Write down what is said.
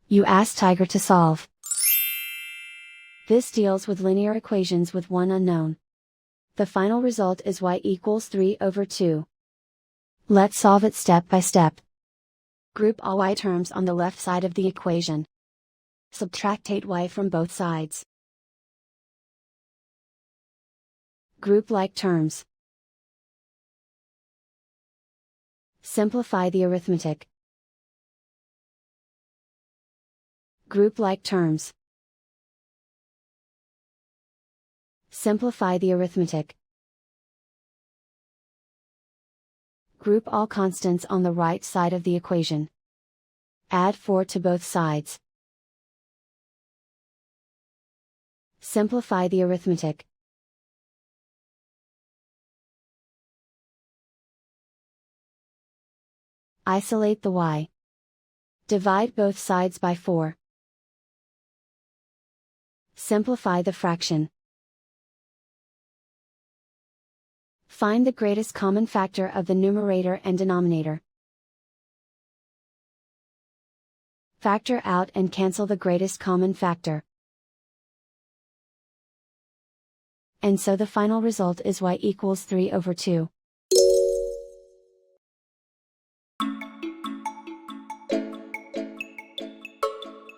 You ask Tiger to solve. This deals with linear equations with one unknown. The final result is y equals 3/2. Let's solve it step by step. Group all y terms on the left side of the equation. Subtract 8y from both sides. Group like terms. Simplify the arithmetic. Group like terms. Simplify the arithmetic. Group all constants on the right side of the equation. Add 4 to both sides. Simplify the arithmetic. Isolate the y. Divide both sides by 4. Simplify the fraction. Find the greatest common factor of the numerator and denominator. Factor out and cancel the greatest common factor. And so the final result is y equals 3/2.